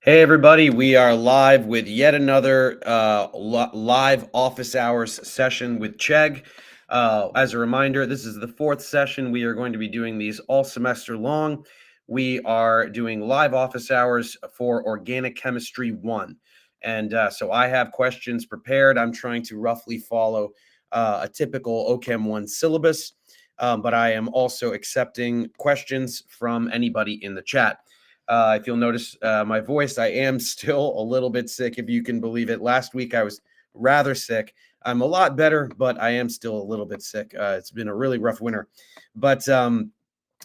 Hey everybody, we are live with yet another live office hours session with Chegg. As a reminder, this is the fourth session. We are going to be doing these all semester long. We are doing live office hours for Organic Chemistry 1. And so I have questions prepared. I'm trying to roughly follow a typical OChem 1 syllabus, but I am also accepting questions from anybody in the chat. If you'll notice my voice, I am still a little bit sick, if you can believe it. Last week I was rather sick. I'm a lot better, but I am still a little bit sick. It's been a really rough winter, but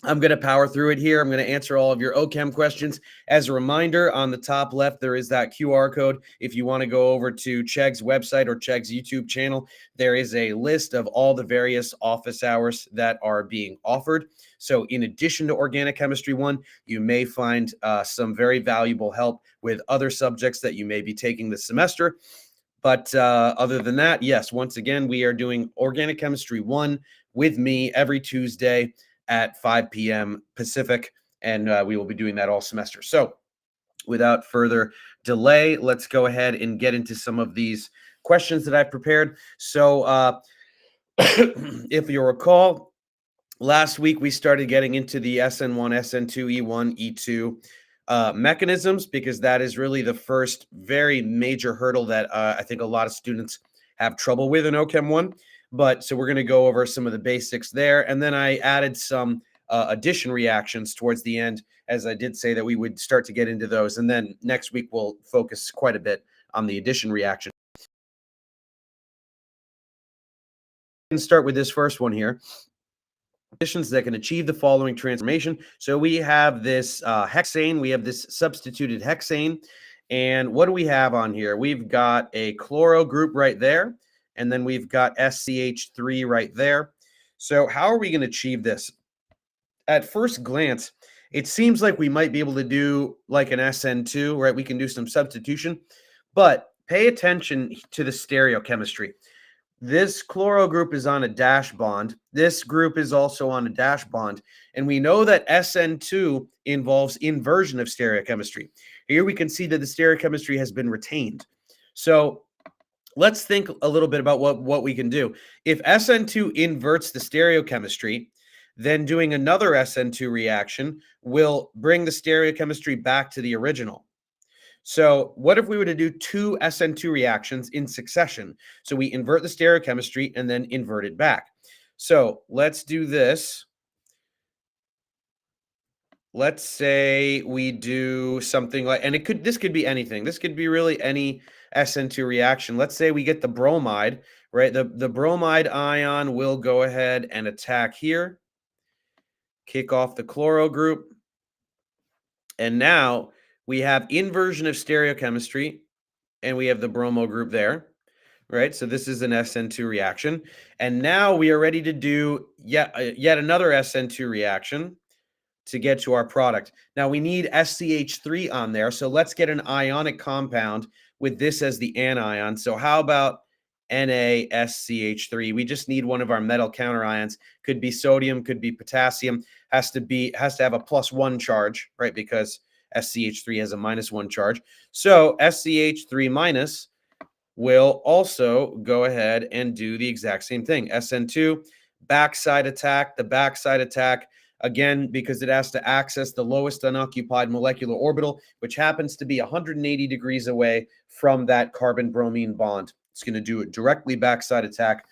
I'm going to power through it here. I'm going to answer all of your OChem questions. As a reminder, on the top left, there is that QR code. If you want to go over to Chegg's website or Chegg's YouTube channel, there is a list of all the various office hours that are being offered. So in addition to Organic Chemistry 1, you may find some very valuable help with other subjects that you may be taking this semester. But other than that, yes, once again, we are doing Organic Chemistry 1 with me every Tuesday at 5 p.m. Pacific, and we will be doing that all semester. So without further delay, let's go ahead and get into some of these questions that I've prepared. So if you recall, last week we started getting into the SN1, SN2, E1, E2 mechanisms, because that is really the first very major hurdle that I think a lot of students have trouble with in OChem 1. But so we're going to go over some of the basics there. And then I added some addition reactions towards the end, as I did say that we would start to get into those. And then next week we'll focus quite a bit on the addition reaction. And start with this first one here. Conditions that can achieve the following transformation. So we have this hexane, we have this substituted hexane. And what do we have on here? We've got a chloro group right there. And then we've got SCH3 right there. So how are we going to achieve this? At first glance, it seems like we might be able to do like an SN2, right? We can do some substitution, but pay attention to the stereochemistry. This chloro group is on a dash bond. This group is also on a dash bond. And we know that SN2 involves inversion of stereochemistry. Here we can see that the stereochemistry has been retained. So let's think a little bit about what we can do. If SN2 inverts the stereochemistry, then doing another SN2 reaction will bring the stereochemistry back to the original. So what if we were to do two SN2 reactions in succession? So we invert the stereochemistry and then invert it back. So let's do this. Let's say we do something like, and this could be anything. This could be really any SN2 reaction. Let's say we get the bromide, right? The bromide ion will go ahead and attack here, kick off the chloro group. And now we have inversion of stereochemistry, and we have the bromo group there, right? So this is an SN2 reaction. And now we are ready to do yet another SN2 reaction to get to our product. Now we need SCH3 on there. So let's get an ionic compound with this as the anion. So how about NaSCH3? We just need one of our metal counter ions. Could be sodium, could be potassium. Has to have a +1 charge, right? Because SCH3 has a -1 charge. So SCH3 minus will also go ahead and do the exact same thing. SN2, backside attack, the backside attack, again, because it has to access the lowest unoccupied molecular orbital, which happens to be 180 degrees away from that carbon-bromine bond. It's going to do a directly backside attack.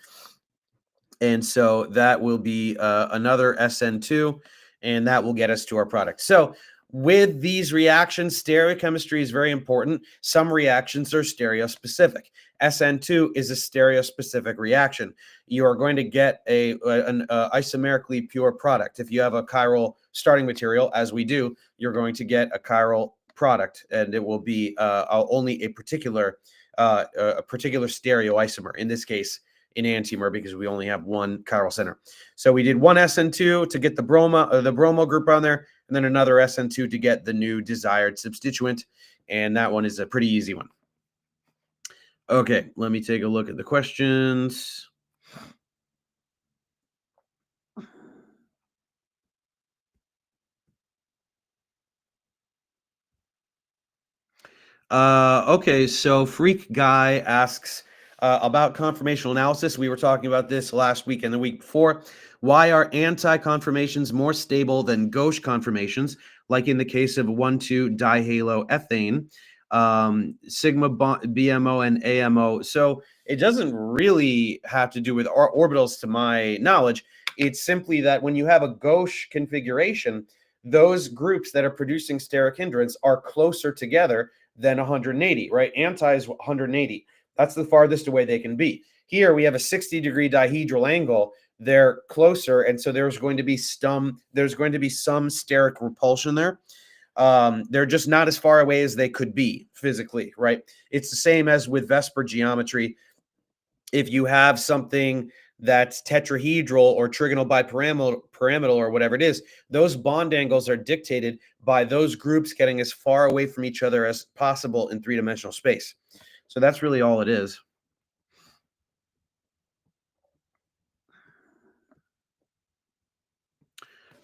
And so that will be another SN2, and that will get us to our product. So with these reactions, stereochemistry is very important. Some reactions are stereospecific. SN2 is a stereospecific reaction. You are going to get an isomerically pure product. If you have a chiral starting material, as we do, you're going to get a chiral product, and it will be only a particular stereoisomer. In this case, enantiomer, because we only have one chiral center. So we did one SN2 to get the bromo group on there, and then another SN2 to get the new desired substituent. And that one is a pretty easy one. Okay, let me take a look at the questions. Okay, so Freak Guy asks about conformational analysis. We were talking about this last week and the week before. Why are anti-conformations more stable than gauche conformations, like in the case of 1,2-dihaloethane, sigma BMO and AMO? So it doesn't really have to do with orbitals, to my knowledge. It's simply that when you have a gauche configuration, those groups that are producing steric hindrance are closer together than 180, right? Anti is 180. That's the farthest away they can be. Here we have a 60-degree dihedral angle. They're closer, and so there's going to be some steric repulsion there. They're just not as far away as they could be physically, right? It's the same as with Vesper geometry. If you have something that's tetrahedral or trigonal bipyramidal or whatever it is, those bond angles are dictated by those groups getting as far away from each other as possible in three-dimensional space. So that's really all it is.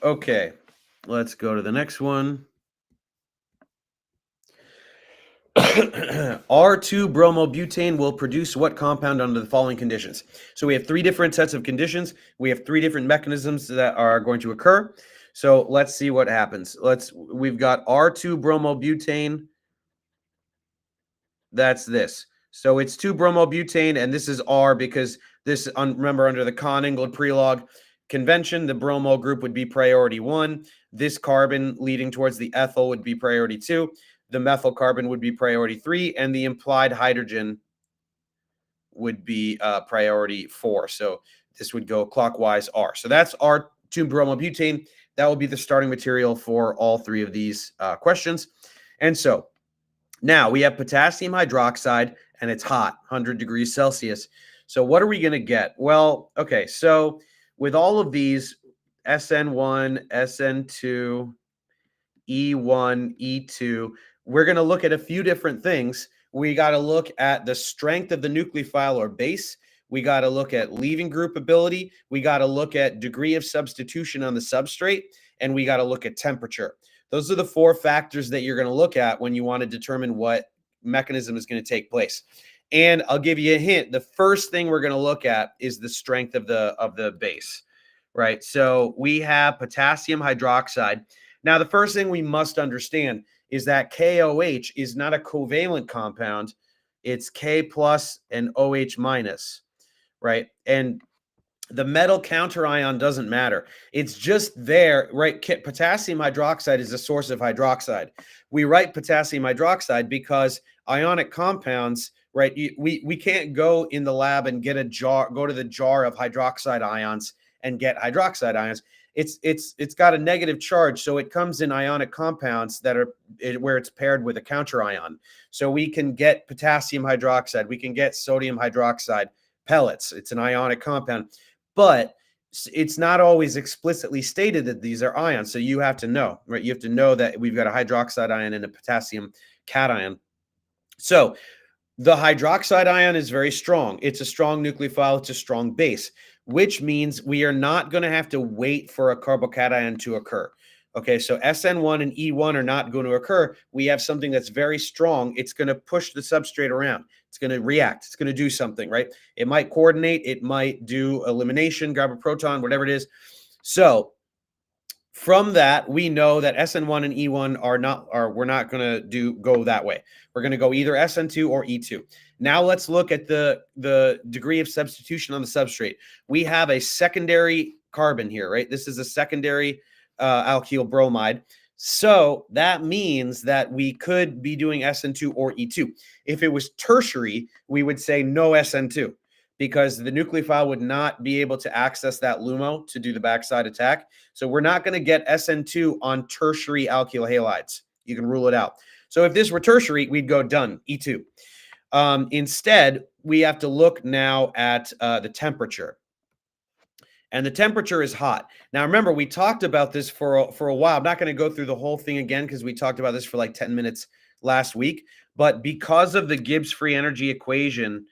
Okay, let's go to the next one. R2-bromobutane will produce what compound under the following conditions? So we have three different sets of conditions. We have three different mechanisms that are going to occur. So let's see what happens. We've got R2-bromobutane. That's this. So it's 2-bromobutane, and this is R because this, remember, under the Con-Ingold Prelog convention, the bromo group would be priority 1. This carbon leading towards the ethyl would be priority 2. The methyl carbon would be priority 3, and the implied hydrogen would be priority 4. So this would go clockwise R. So that's R2-bromobutane. That will be the starting material for all three of these questions. And so now we have potassium hydroxide, and it's hot, 100 degrees Celsius. So what are we going to get? Well, okay, so with all of these, SN1, SN2, E1, E2, we're going to look at a few different things. We got to look at the strength of the nucleophile or base. We got to look at leaving group ability. We got to look at degree of substitution on the substrate, and we got to look at temperature. Those are the four factors that you're going to look at when you want to determine what mechanism is going to take place. And I'll give you a hint. The first thing we're going to look at is the strength of the base, right? So we have potassium hydroxide. Now, the first thing we must understand is that KOH is not a covalent compound. It's K plus and OH minus, right? And the metal counter ion doesn't matter. It's just there, right? Potassium hydroxide is a source of hydroxide. We write potassium hydroxide because ionic compounds, right? We can't go in the lab and get go to the jar of hydroxide ions and get hydroxide ions. It's got a negative charge, so it comes in ionic compounds that are where it's paired with a counter ion. So we can get potassium hydroxide, we can get sodium hydroxide pellets. It's an ionic compound, but it's not always explicitly stated that these are ions. So you have to know, right? You have to know that we've got a hydroxide ion and a potassium cation. So the hydroxide ion is very strong. It's a strong nucleophile. It's a strong base, which means we are not going to have to wait for a carbocation to occur. Okay, so SN1 and E1 are not going to occur. We have something that's very strong. It's going to push the substrate around. It's going to react. It's going to do something, right? It might coordinate. It might do elimination, grab a proton, whatever it is. So from that, we know that SN1 and E1 we're not going to go that way. We're going to go either SN2 or E2. Now let's look at the degree of substitution on the substrate. We have a secondary carbon here, right? This is a secondary alkyl bromide. So that means that we could be doing SN2 or E2. If it was tertiary, we would say no SN2 because the nucleophile would not be able to access that LUMO to do the backside attack. So we're not going to get SN2 on tertiary alkyl halides. You can rule it out. So if this were tertiary, we'd go done, E2. Instead, we have to look now at the temperature. And the temperature is hot. Now, remember, we talked about this for a while. I'm not going to go through the whole thing again because we talked about this for like 10 minutes last week. But because of the Gibbs free energy equation,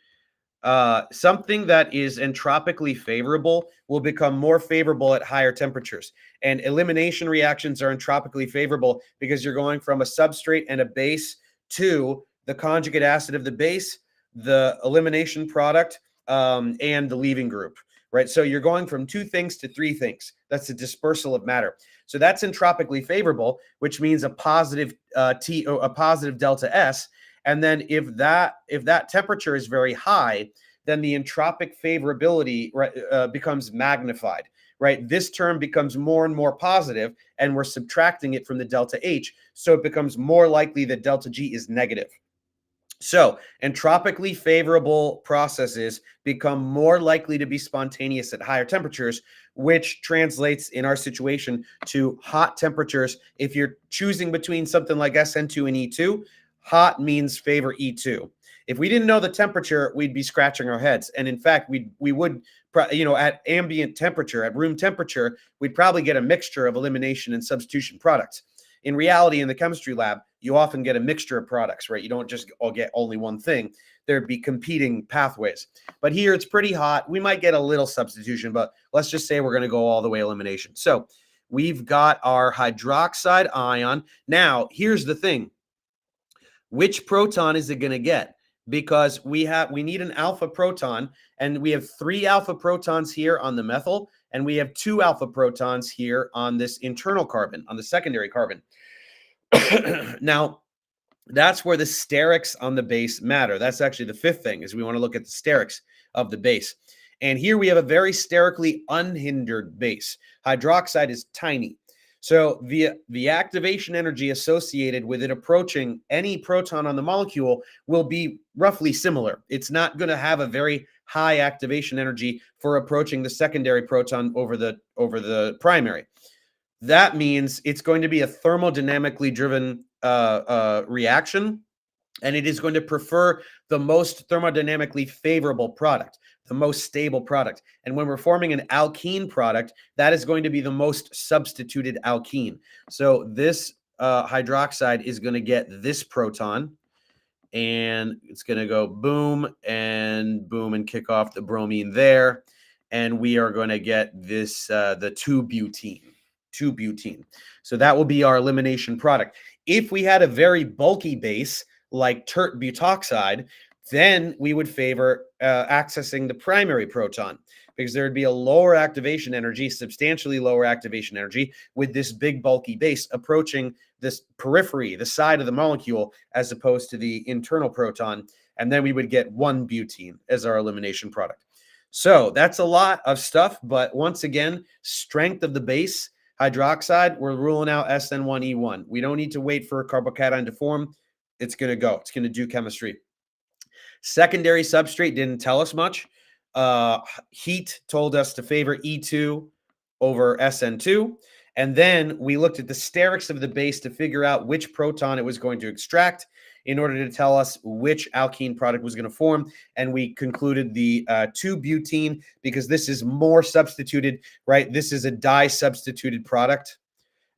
something that is entropically favorable will become more favorable at higher temperatures. And elimination reactions are entropically favorable because you're going from a substrate and a base to the conjugate acid of the base, the elimination product, and the leaving group, right? So you're going from 2 things to 3 things. That's a dispersal of matter. So that's entropically favorable, which means a positive a positive delta S. And then if that temperature is very high, then the entropic favorability becomes magnified, right? This term becomes more and more positive, and we're subtracting it from the delta H, so it becomes more likely that delta G is negative. So entropically favorable processes become more likely to be spontaneous at higher temperatures, which translates in our situation to hot temperatures. If you're choosing between something like SN2 and E2, hot means favor E2. If we didn't know the temperature, we'd be scratching our heads. And in fact, we would, at ambient temperature, at room temperature, we'd probably get a mixture of elimination and substitution products. In reality, in the chemistry lab, you often get a mixture of products, right? You don't just all get only one thing. There'd be competing pathways. But here it's pretty hot. We might get a little substitution, but let's just say we're going to go all the way elimination. So we've got our hydroxide ion. Now, here's the thing. Which proton is it going to get? Because we need an alpha proton, and we have 3 alpha protons here on the methyl, and we have 2 alpha protons here on this internal carbon, on the secondary carbon. Now, that's where the sterics on the base matter. That's actually the 5th thing, is we want to look at the sterics of the base. And here we have a very sterically unhindered base. Hydroxide is tiny. So the activation energy associated with it approaching any proton on the molecule will be roughly similar. It's not going to have a very high activation energy for approaching the secondary proton over the primary. That means it's going to be a thermodynamically driven reaction, and it is going to prefer the most thermodynamically favorable product, the most stable product. And when we're forming an alkene product, that is going to be the most substituted alkene. So this hydroxide is going to get this proton, and it's going to go boom and boom and kick off the bromine there. And we are going to get this, the 2-butene. So that will be our elimination product. If we had a very bulky base like tert butoxide, then we would favor accessing the primary proton, because there would be a lower activation energy, substantially lower activation energy, with this big bulky base approaching this periphery, the side of the molecule, as opposed to the internal proton. And then we would get 1-butene as our elimination product. So that's a lot of stuff. But once again, strength of the base, hydroxide, we're ruling out SN1E1. We don't need to wait for a carbocation to form. It's going to go. It's going to do chemistry. Secondary substrate didn't tell us much. Heat told us to favor E2 over SN2. And then we looked at the sterics of the base to figure out which proton it was going to extract in order to tell us which alkene product was going to form. And we concluded the 2-butene, because this is more substituted, right? This is a di-substituted product,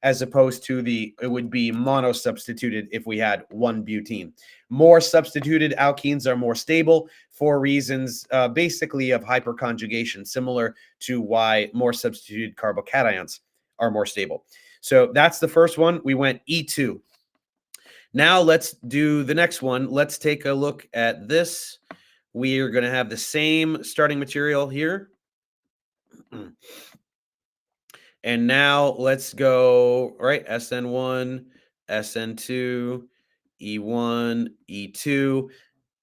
as opposed to it would be mono-substituted if we had 1-butene. More substituted alkenes are more stable for reasons basically of hyperconjugation, similar to why more substituted carbocations are more stable. So that's the first one. We went E2. Now let's do the next one. Let's take a look at this. We are going to have the same starting material here. And now let's go, right, SN1, SN2, E1, E2.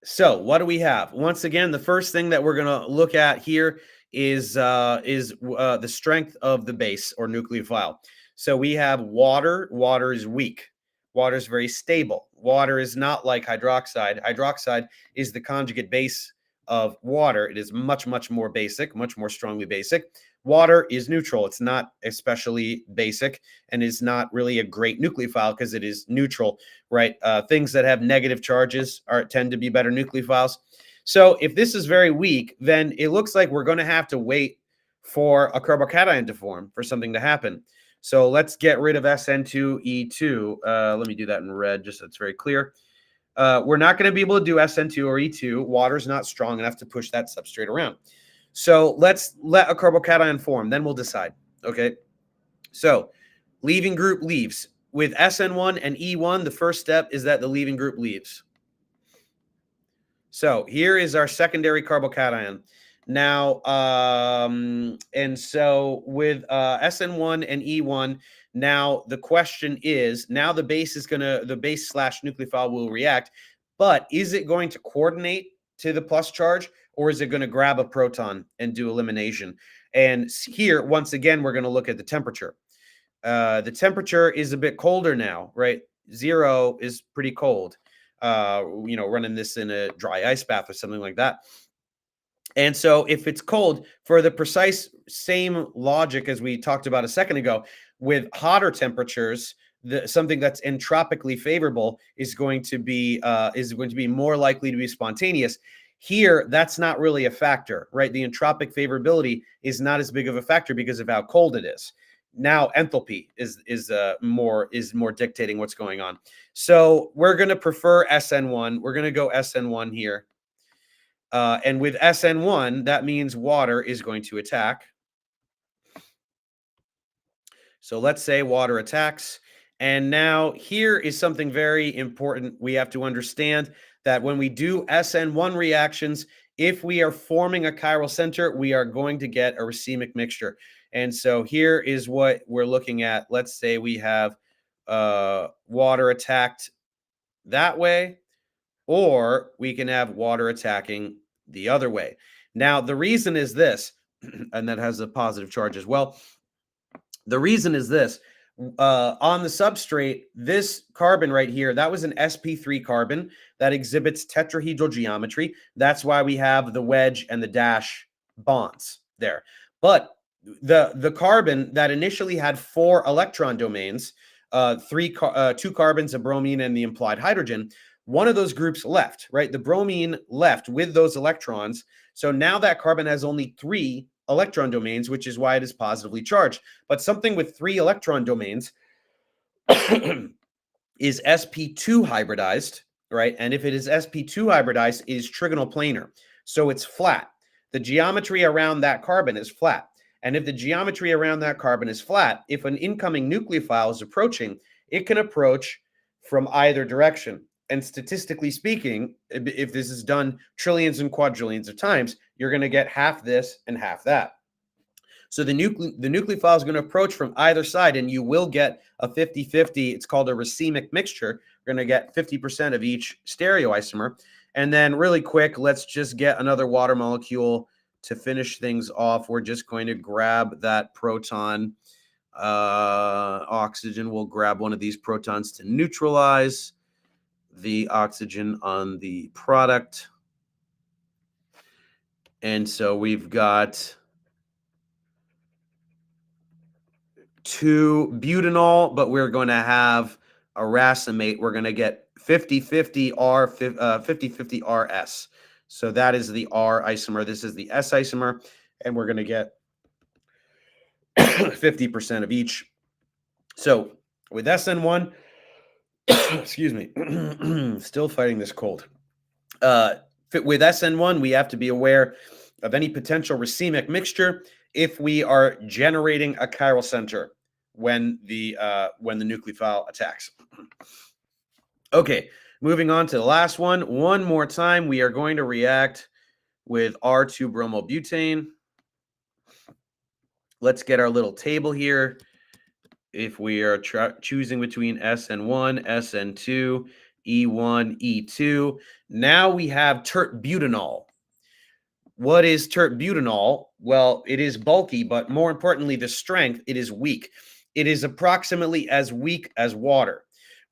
So what do we have? Once again, the first thing that we're going to look at here is the strength of the base or nucleophile. So we have water. Water is weak. Water is very stable. Water is not like hydroxide. Hydroxide is the conjugate base of water. It is much, much more basic, much more strongly basic. Water is neutral. It's not especially basic, and is not really a great nucleophile because it is neutral, right? Things that have negative charges tend to be better nucleophiles. So if this is very weak, then it looks like we're going to have to wait for a carbocation to form, for something to happen. So let's get rid of SN2E2. Let me do that in red, just so it's very clear. We're not going to be able to do SN2 or E2. Water's not strong enough to push that substrate around. So let's let a carbocation form, then we'll decide. Okay. So leaving group leaves. With SN1 and E1, the first step is that the leaving group leaves. So here is our secondary carbocation. Now, and so with SN1 and E1, now the question is, now the base slash nucleophile will react, but is it going to coordinate to the plus charge, or is it going to grab a proton and do elimination? And here, once again, we're going to look at the temperature. The temperature is a bit colder now, right? 0 is pretty cold. Running this in a dry ice bath or something like that. And so if it's cold, for the precise same logic as we talked about a second ago, with hotter temperatures, something that's entropically favorable is going to be more likely to be spontaneous. Here, that's not really a factor, right? The entropic favorability is not as big of a factor because of how cold it is. Now enthalpy is more dictating what's going on. So we're going to prefer SN1. We're going to go SN1 here. And with SN1, that means water is going to attack. So let's say water attacks. And now here is something very important. We have to understand that when we do SN1 reactions, if we are forming a chiral center, we are going to get a racemic mixture. And so here is what we're looking at. Let's say we have water attacked that way, or we can have water attacking the other way. Now, the reason is this, and that has a positive charge as well. The reason is this. On the substrate, this carbon right here, that was an sp3 carbon that exhibits tetrahedral geometry. That's why we have the wedge and the dash bonds there. But the carbon that initially had 4 electron domains, 2 carbons, a bromine, and the implied hydrogen, one of those groups left, right? The bromine left with those electrons. So now that carbon has only 3 electron domains, which is why it is positively charged. But something with 3 electron domains is sp2 hybridized, right? And if it is sp2 hybridized, it is trigonal planar. So it's flat. The geometry around that carbon is flat. And if the geometry around that carbon is flat, if an incoming nucleophile is approaching, it can approach from either direction. And statistically speaking, if this is done trillions and quadrillions of times, you're going to get half this and half that. So the nucleophile is going to approach from either side, and you will get a 50-50. It's called a racemic mixture. You're going to get 50% of each stereoisomer. And then really quick, let's just get another water molecule to finish things off. We're just going to grab that proton. Oxygen, we'll grab one of these protons to neutralize the oxygen on the product. And so we've got 2 butanol, but we're going to have a racemate. We're going to get 50-50 R, 50-50 RS. So that is the R isomer. This is the S isomer, and we're going to get 50% of each. So with SN1, excuse me, still fighting this cold. With SN1, we have to be aware of any potential racemic mixture if we are generating a chiral center when the nucleophile attacks. Okay, moving on to the last one. One more time, we are going to react with R2 bromobutane. Let's get our little table here. If we are choosing between SN1, SN2, E1, E2, now we have tert-butanol. What is tert-butanol? Well, it is bulky, but more importantly, the strength, it is weak. It is approximately as weak as water,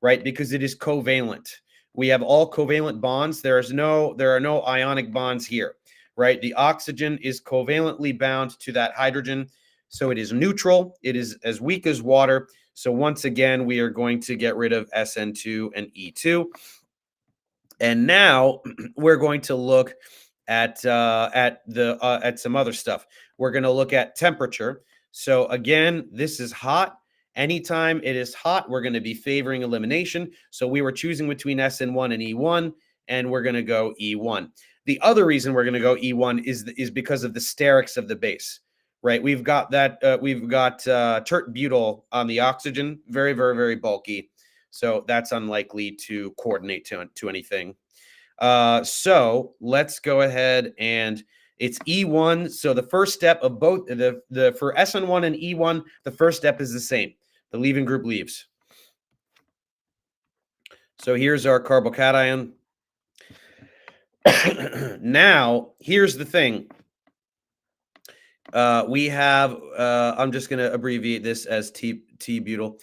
right? Because it is covalent. We have all covalent bonds. There are no ionic bonds here, right? The oxygen is covalently bound to that hydrogen. So it is neutral. It is as weak as water. So once again, we are going to get rid of SN2 and E2. And now we're going to look at some other stuff. We're going to look at temperature. So again, this is hot. Anytime it is hot, we're going to be favoring elimination. So we were choosing between SN1 and E1, and we're going to go E1. The other reason we're going to go E1 is because of the sterics of the base. Right, we've got tert-butyl on the oxygen, very, very, very bulky. So that's unlikely to coordinate to anything. So let's go ahead and it's E1. So the first step of both the for SN1 and E1, the first step is the same. The leaving group leaves. So here's our carbocation. Now, here's the thing. We have, I'm just going to abbreviate this as T-butyl.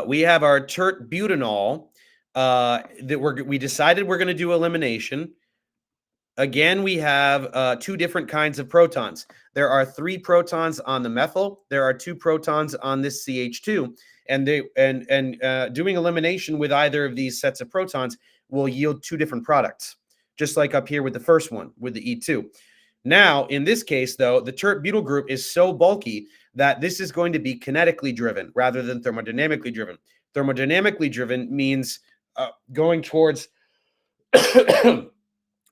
We have our tert-butanol that we decided we're going to do elimination. Again, we have two different kinds of protons. There are 3 protons on the methyl. There are 2 protons on this CH2. And doing elimination with either of these sets of protons will yield 2 different products, just like up here with the first one, with the E2. Now, in this case, though, the tert-butyl group is so bulky that this is going to be kinetically driven rather than thermodynamically driven. Thermodynamically driven means going towards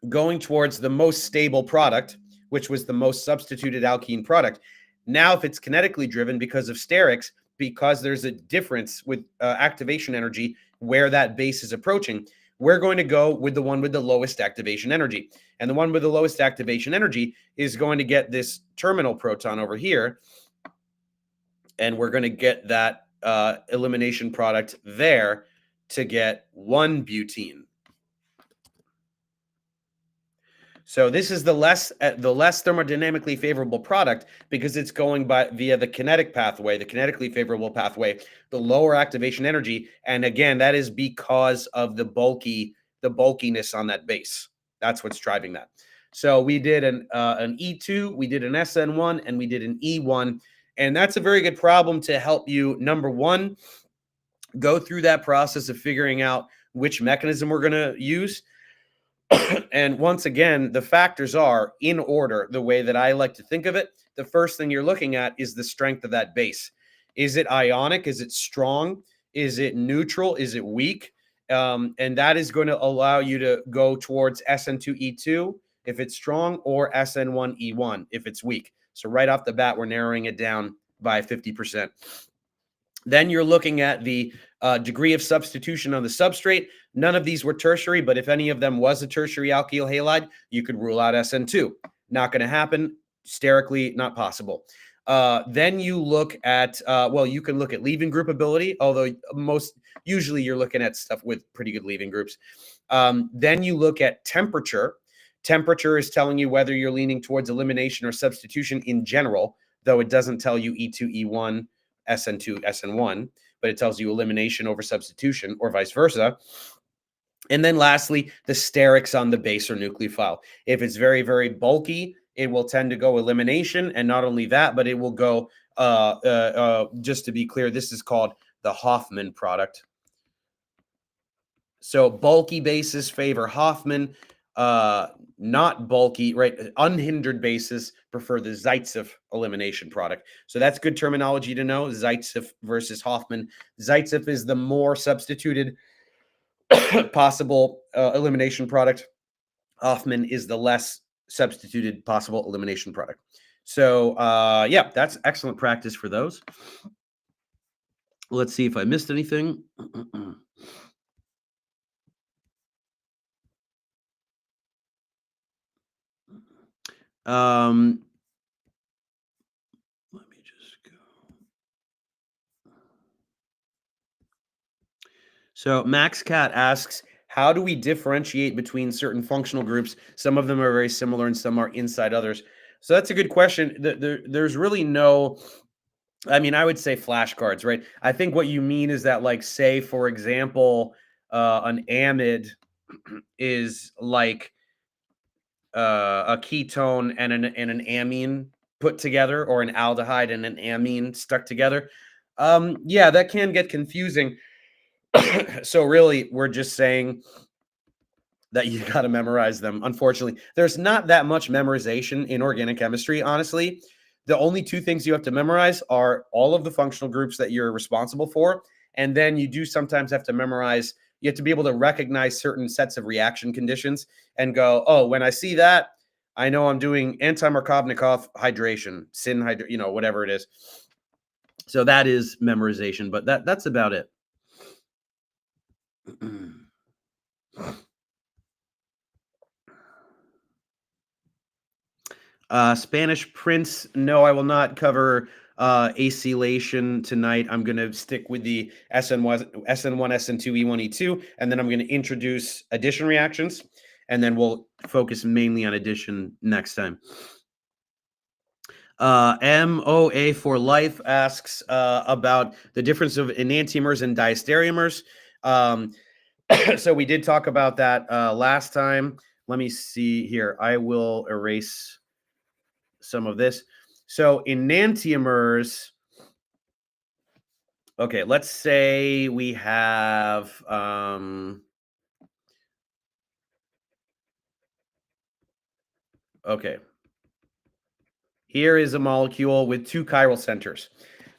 going towards the most stable product, which was the most substituted alkene product. Now, if it's kinetically driven because of sterics, because there's a difference with activation energy where that base is approaching, we're going to go with the one with the lowest activation energy. And the one with the lowest activation energy is going to get this terminal proton over here. And we're going to get that elimination product there to get 1 butene. So this is the less thermodynamically favorable product because it's going via the kinetic pathway, the kinetically favorable pathway, the lower activation energy. And again, that is because of the bulkiness on that base. That's what's driving that. So we did an E2, we did an SN1, and we did an E1. And that's a very good problem to help you, number one, go through that process of figuring out which mechanism we're going to use. And once again, the factors are in order, the way that I like to think of it. The first thing you're looking at is the strength of that base. Is it ionic? Is it strong? Is it neutral? Is it weak? And that is going to allow you to go towards SN2E2 if it's strong, or SN1E1 if it's weak. So right off the bat, we're narrowing it down by 50%. Then you're looking at the degree of substitution on the substrate. None of these were tertiary, but if any of them was a tertiary alkyl halide, you could rule out SN2. Not going to happen. Sterically, not possible. Then you look at, well, you can look at leaving group ability, although usually you're looking at stuff with pretty good leaving groups. Then you look at temperature. Temperature is telling you whether you're leaning towards elimination or substitution in general, though it doesn't tell you E2, E1, SN2, SN1, but it tells you elimination over substitution or vice versa. And then lastly, the sterics on the base or nucleophile. If it's very, very bulky, it will tend to go elimination. And not only that, but it will go, just to be clear, this is called the Hoffman product. So bulky bases favor Hoffman, not bulky, right? Unhindered bases prefer the Zaitsev elimination product. So that's good terminology to know. Zaitsev versus Hoffman. Zaitsev is the more substituted possible elimination product. Hoffman is the less substituted possible elimination product. So yeah, that's excellent practice for those. Let's see if I missed anything. Let me just go. So Max Cat asks, how do we differentiate between certain functional groups? Some of them are very similar and some are inside others. So that's a good question. There's really no, I mean, I would say flashcards, right? I think what you mean is that, like, say, for example, an amide is like a ketone and an amine put together, or an aldehyde and an amine stuck together. Yeah, that can get confusing. So really, we're just saying that you got to memorize them. Unfortunately, there's not that much memorization in organic chemistry, honestly. The only 2 things you have to memorize are all of the functional groups that you're responsible for, and then you do sometimes have to memorize, you have to be able to recognize certain sets of reaction conditions and go, oh, when I see that, I know I'm doing anti-Markovnikov hydration, whatever it is. So that is memorization, but that's about it. Spanish Prince, no, I will not cover acylation tonight. I'm going to stick with the SN1, SN2, E1, E2, and then I'm going to introduce addition reactions, and then we'll focus mainly on addition next time. MOA for Life asks about the difference of enantiomers and diastereomers. So we did talk about that last time. Let me see here. I will erase some of this. So enantiomers, okay, let's say we have, okay, here is a molecule with two chiral centers.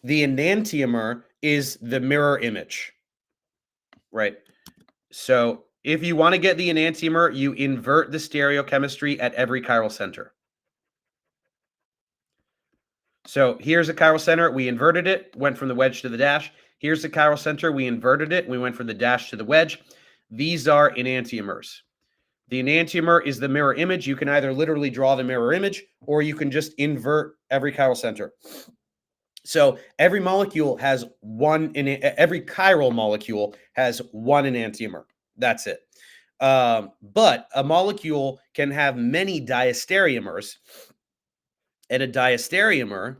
The enantiomer is the mirror image, right? So if you want to get the enantiomer, you invert the stereochemistry at every chiral center. So here's a chiral center. We inverted it, went from the wedge to the dash. Here's the chiral center. We inverted it. We went from the dash to the wedge. These are enantiomers. The enantiomer is the mirror image. You can either literally draw the mirror image, or you can just invert every chiral center. So every molecule has every chiral molecule has one enantiomer. That's it. But a molecule can have many diastereomers, and a diastereomer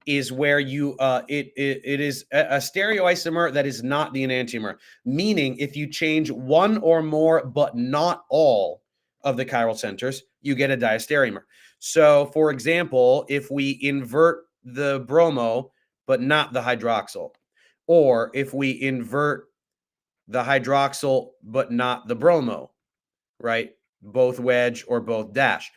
is where you it is a stereoisomer that is not the enantiomer, meaning if you change one or more but not all of the chiral centers, you get a diastereomer. So for example, if we invert the bromo but not the hydroxyl, or if we invert the hydroxyl but not the bromo, right? Both wedge or both dash.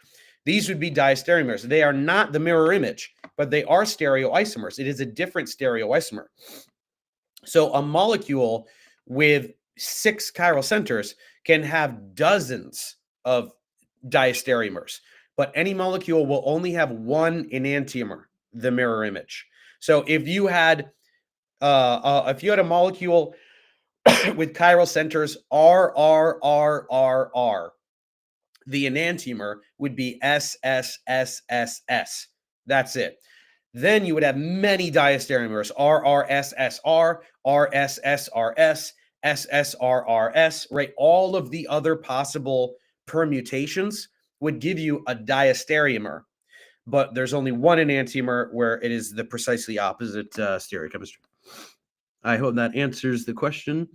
These would be diastereomers. They are not the mirror image, but they are stereoisomers. It is a different stereoisomer. So a molecule with 6 chiral centers can have dozens of diastereomers, but any molecule will only have one enantiomer, the mirror image. So if you had a molecule with chiral centers R, R, R, R, R, the enantiomer would be S, S, S, S, S. That's it. Then you would have many diastereomers, R, R, S, S, R, R, S, S, R, S, S, S, R, R, S, right? All of the other possible permutations would give you a diastereomer, but there's only one enantiomer where it is the precisely opposite stereochemistry. I hope that answers the question.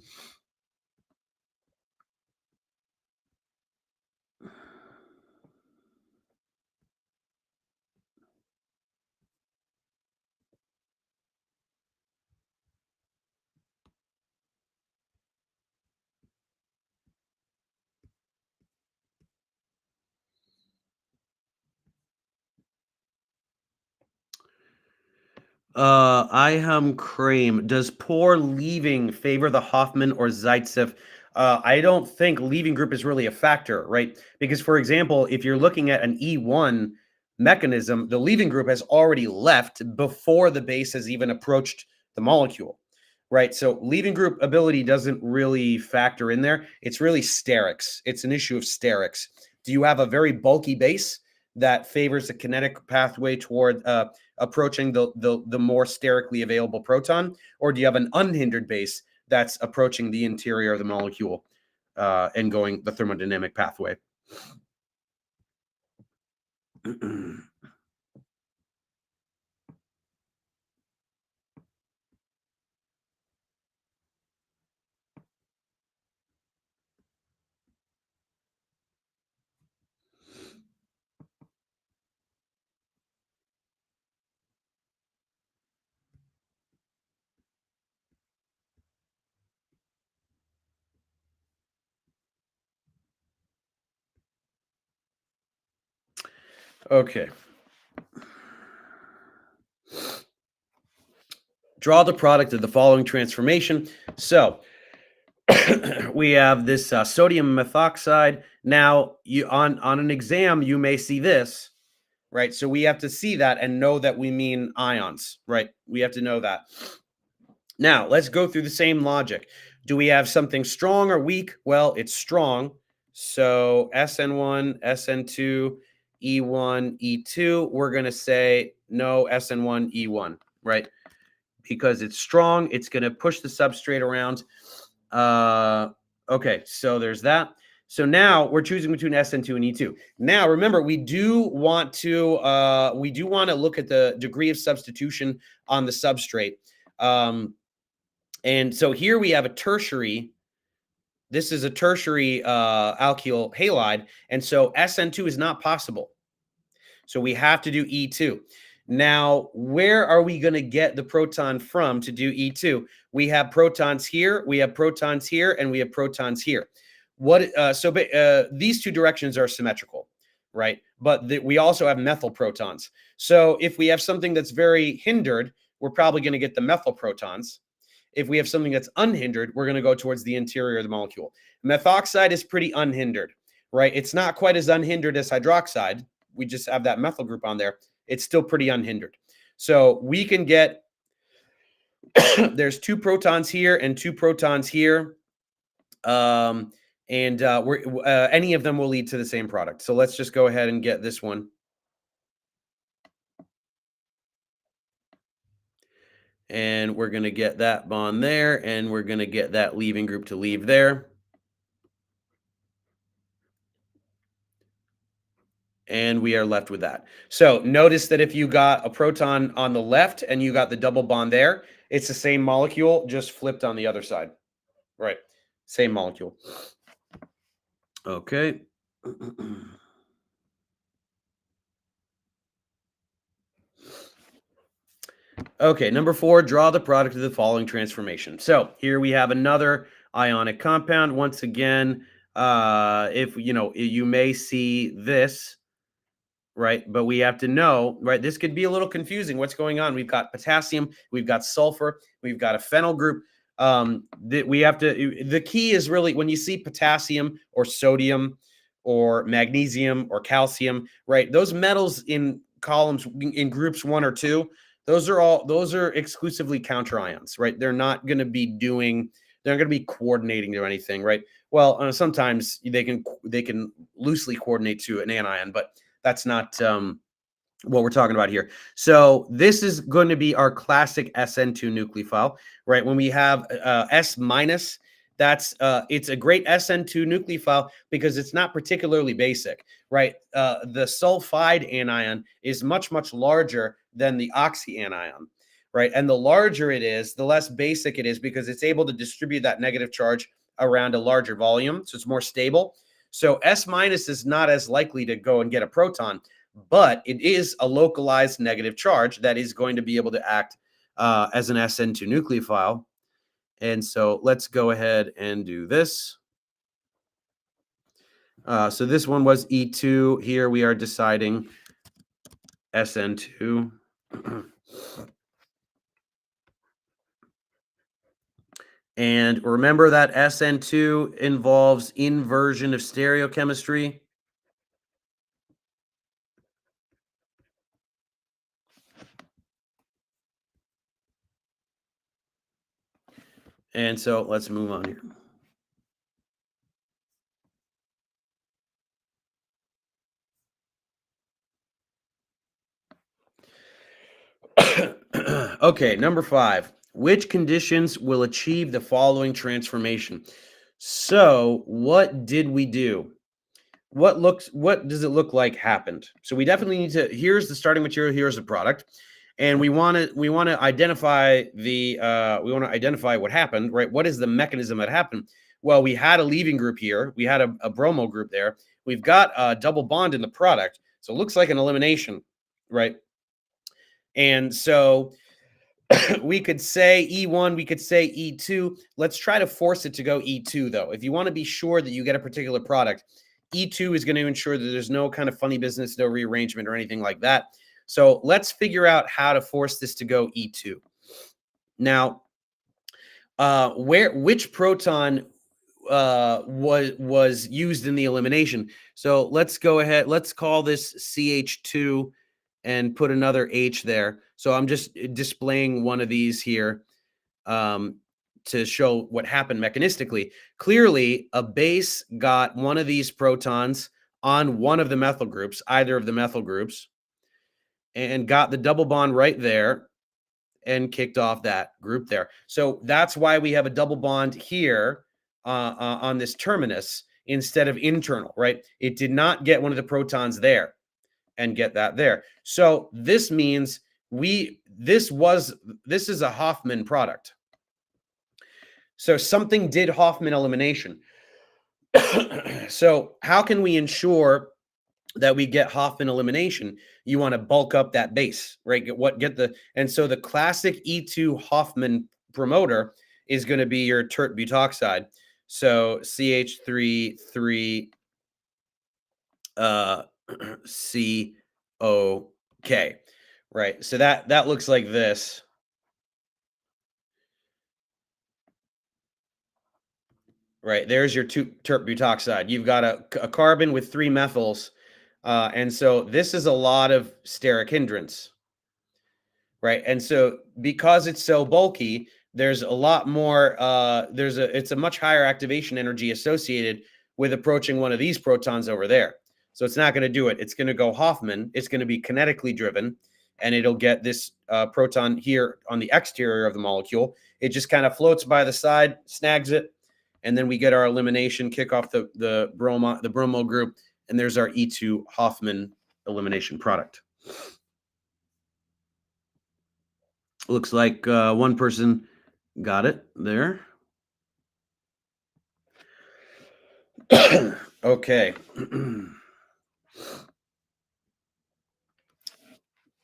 Iham Krame, does poor leaving favor the Hoffman or Zaitsev? I don't think leaving group is really a factor, right? Because, for example, if you're looking at an E1 mechanism, the leaving group has already left before the base has even approached the molecule, right? So leaving group ability doesn't really factor in there. It's really sterics. It's an issue of sterics. Do you have a very bulky base that favors the kinetic pathway toward approaching the more sterically available proton, or do you have an unhindered base that's approaching the interior of the molecule and going the thermodynamic pathway? Okay. Draw the product of the following transformation. So we have this sodium methoxide. Now, on an exam, you may see this, right? So we have to see that and know that we mean ions, right? We have to know that. Now, let's go through the same logic. Do we have something strong or weak? Well, it's strong. So SN1, SN2 E1, E2, we're going to say no SN1, E1, right? Because it's strong, it's going to push the substrate around. Okay, so there's that. So now we're choosing between SN2 and E2. Now remember, we do want to look at the degree of substitution on the substrate. And so here we have a tertiary. This is a tertiary alkyl halide, and so SN2 is not possible. So we have to do E2. Now, where are we going to get the proton from to do E2? We have protons here, we have protons here, and we have protons here. These two directions are symmetrical, right? But we also have methyl protons. So if we have something that's very hindered, we're probably going to get the methyl protons. If we have something that's unhindered, we're going to go towards the interior of the molecule. Methoxide is pretty unhindered, right? It's not quite as unhindered as hydroxide. We just have that methyl group on there. It's still pretty unhindered. So we can get, there's two protons here and two protons here. Any of them will lead to the same product. So let's just go ahead and get this one. And we're going to get that bond there, and we're going to get that leaving group to leave there. And we are left with that. So notice that if you got a proton on the left and you got the double bond there, it's the same molecule, just flipped on the other side. Right. Same molecule. Okay. Okay, number 4, draw the product of the following transformation. So here we have another ionic compound. Once again, if you may see this, right? But we have to know, right? This could be a little confusing. What's going on? We've got potassium, we've got sulfur, we've got a phenyl group. The key is really when you see potassium or sodium or magnesium or calcium, right? Those metals in columns in groups 1 or 2, those are exclusively counter ions, right? They're not going to be coordinating to anything, right? Well, sometimes they can loosely coordinate to an anion, but that's not what we're talking about here. So this is going to be our classic SN2 nucleophile, right? When we have S minus, it's a great SN2 nucleophile because it's not particularly basic, right? The sulfide anion is much, much larger than the oxy anion, right? And the larger it is, the less basic it is because it's able to distribute that negative charge around a larger volume, so it's more stable. So S minus is not as likely to go and get a proton, but it is a localized negative charge that is going to be able to act as an SN2 nucleophile. And so let's go ahead and do this. So this one was E2. Here we are deciding SN2. And remember that SN2 involves inversion of stereochemistry. And so let's move on here. Okay, number 5. Which conditions will achieve the following transformation? So what did we do? What does it look like happened? So we definitely need to, here's the starting material, here's the product. And we want to identify what happened, right? What is the mechanism that happened? Well, we had a leaving group here. We had a bromo group there. We've got a double bond in the product. So it looks like an elimination, right? And so we could say E1, we could say E2. Let's try to force it to go E2, though. If you want to be sure that you get a particular product, E2 is going to ensure that there's no kind of funny business, no rearrangement or anything like that. So let's figure out how to force this to go E2. Now, which proton was used in the elimination? So let's go ahead. Let's call this CH2 and put another H there. So I'm just displaying one of these here to show what happened mechanistically. Clearly, a base got one of these protons on one of the methyl groups, either of the methyl groups, and got the double bond right there and kicked off that group there. So that's why we have a double bond here on this terminus instead of internal, right? It did not get one of the protons there and get that there. So this means this is a Hoffman product. So something did Hoffman elimination. So how can we ensure that we get Hoffman elimination? You want to bulk up that base, right? And so the classic E2 Hoffman promoter is going to be your tert butoxide. So CH3 COK, right? So that looks like this. Right, there's your tert butoxide. You've got a carbon with 3 methyls, and so this is a lot of steric hindrance, right? And so because it's so bulky, there's a lot more. It's a much higher activation energy associated with approaching one of these protons over there. So it's not going to do it. It's going to go Hoffman. It's going to be kinetically driven, and it'll get this proton here on the exterior of the molecule. It just kind of floats by the side, snags it, and then we get our elimination, kick off the bromo group, and there's our E2 Hoffman elimination product. Looks like one person got it there. Okay.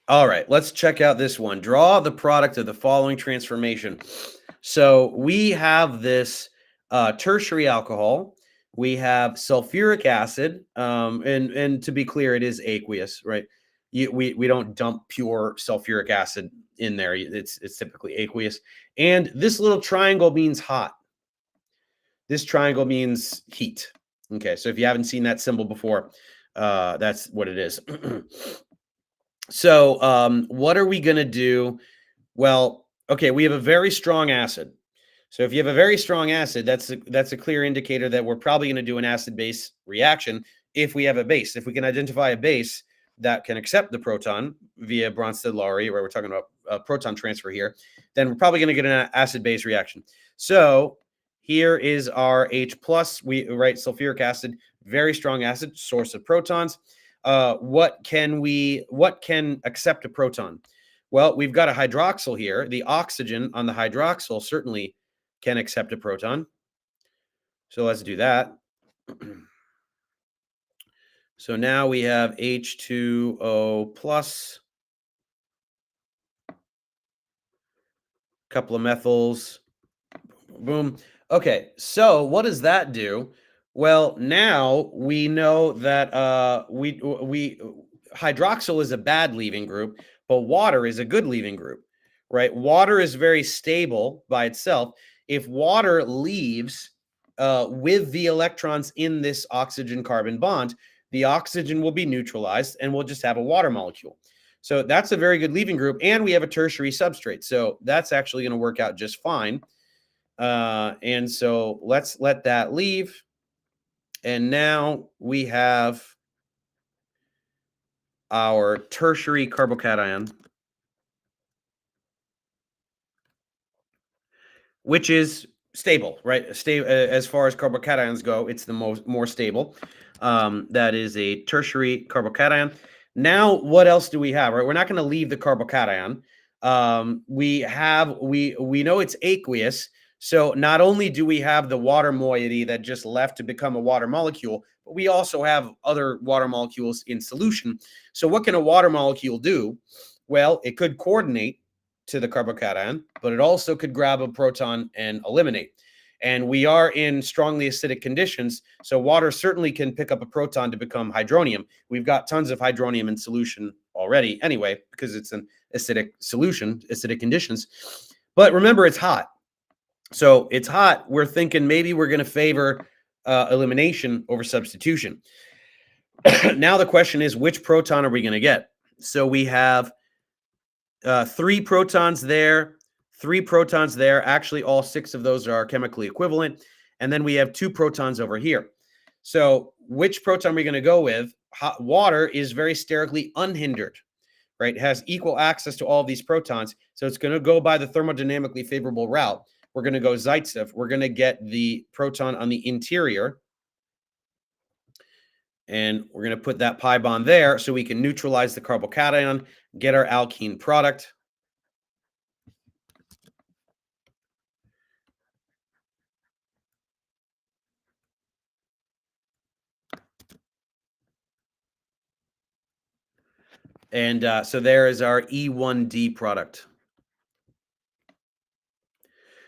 All right, let's check out this one. Draw the product of the following transformation. So we have this tertiary alcohol. We have sulfuric acid, and to be clear, it is aqueous, right? We don't dump pure sulfuric acid in there. It's typically aqueous. And this little triangle means hot. This triangle means heat. Okay, so if you haven't seen that symbol before, that's what it is. So what are we going to do? Well, okay, we have a very strong acid. So if you have a very strong acid, that's a clear indicator that we're probably going to do an acid-base reaction if we have a base. If we can identify a base that can accept the proton via Bronsted-Lowry, where we're talking about proton transfer here, then we're probably going to get an acid-base reaction. So here is our H+, we write sulfuric acid, very strong acid, source of protons. What can accept a proton? Well, we've got a hydroxyl here. The oxygen on the hydroxyl certainly can accept a proton. So let's do that. So now we have H2O plus, couple of methyls, boom. Okay, so what does that do? Well, now we know that hydroxyl is a bad leaving group, but water is a good leaving group, right? Water is very stable by itself. If water leaves with the electrons in this oxygen-carbon bond, the oxygen will be neutralized and we'll just have a water molecule. So that's a very good leaving group, and we have a tertiary substrate. So that's actually going to work out just fine. And so let's let that leave. And now we have our tertiary carbocation, which is stable, right? As far as carbocations go, it's the more stable. That is a tertiary carbocation. Now, what else do we have? Right, we're not going to leave the carbocation. We know it's aqueous. So not only do we have the water moiety that just left to become a water molecule, but we also have other water molecules in solution. So what can a water molecule do? Well, it could coordinate to the carbocation, but it also could grab a proton and eliminate. And we are in strongly acidic conditions, so water certainly can pick up a proton to become hydronium. We've got tons of hydronium in solution already anyway, because it's an acidic solution, acidic conditions. But remember, it's hot. So it's hot. We're thinking maybe we're going to favor elimination over substitution. Now the question is, which proton are we going to get? So we have 3 protons there, 3 protons there. Actually, all 6 of those are chemically equivalent. And then we have 2 protons over here. So which proton are we going to go with? Water is very sterically unhindered, right? It has equal access to all of these protons. So it's going to go by the thermodynamically favorable route. We're going to go Zaitsev. We're going to get the proton on the interior. And we're going to put that pi bond there so we can neutralize the carbocation, get our alkene product. And so there is our E1D product.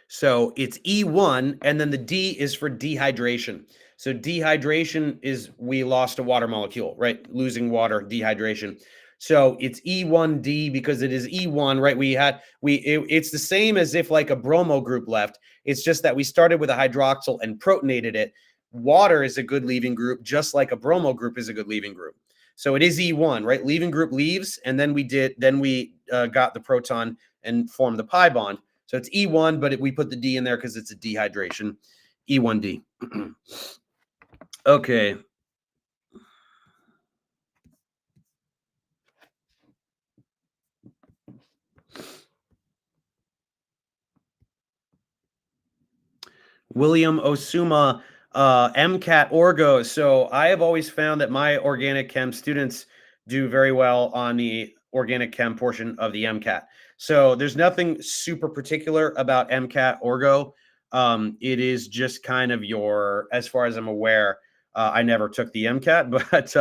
So it's E1, and then the D is for dehydration. So dehydration is we lost a water molecule, right? Losing water, dehydration. So it's E1D because it is E1, right? It's the same as if like a bromo group left. It's just that we started with a hydroxyl and protonated it. Water is a good leaving group, just like a bromo group is a good leaving group. So it is E1, right? Leaving group leaves, and then we got the proton and formed the pi bond. So it's E1, but we put the D in there because it's a dehydration. E1D. Okay. William Osuma, MCAT Orgo. So I have always found that my organic chem students do very well on the organic chem portion of the MCAT. So there's nothing super particular about MCAT Orgo. It is just kind of as far as I'm aware, I never took the MCAT, but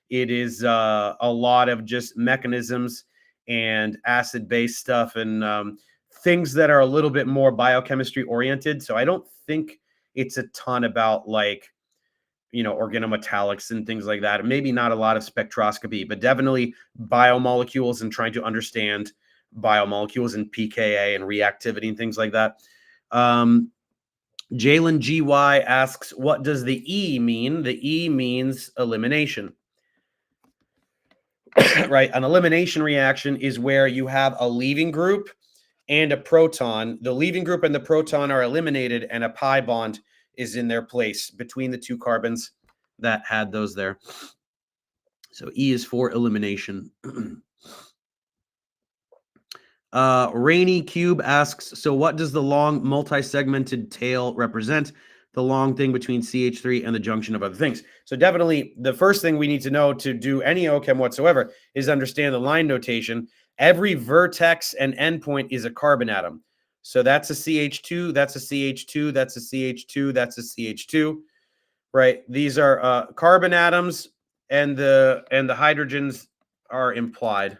it is a lot of just mechanisms and acid-base stuff and things that are a little bit more biochemistry oriented. So I don't think it's a ton about organometallics and things like that. Maybe not a lot of spectroscopy, but definitely biomolecules and trying to understand biomolecules and pKa and reactivity and things like that. Jalen GY asks, what does the E mean? The E means elimination. Right? An elimination reaction is where you have a leaving group and a proton. The leaving group and the proton are eliminated, and a pi bond is in their place between the two carbons that had those there. So E is for elimination. Rainy Cube asks, so what does the long multi-segmented tail represent? The long thing between CH3 and the junction of other things. So definitely the first thing we need to know to do any OChem whatsoever is understand the line notation. Every vertex and endpoint is a carbon atom. So that's a CH2, that's a CH2, that's a CH2, that's a CH2, right? These are carbon atoms, and the hydrogens are implied.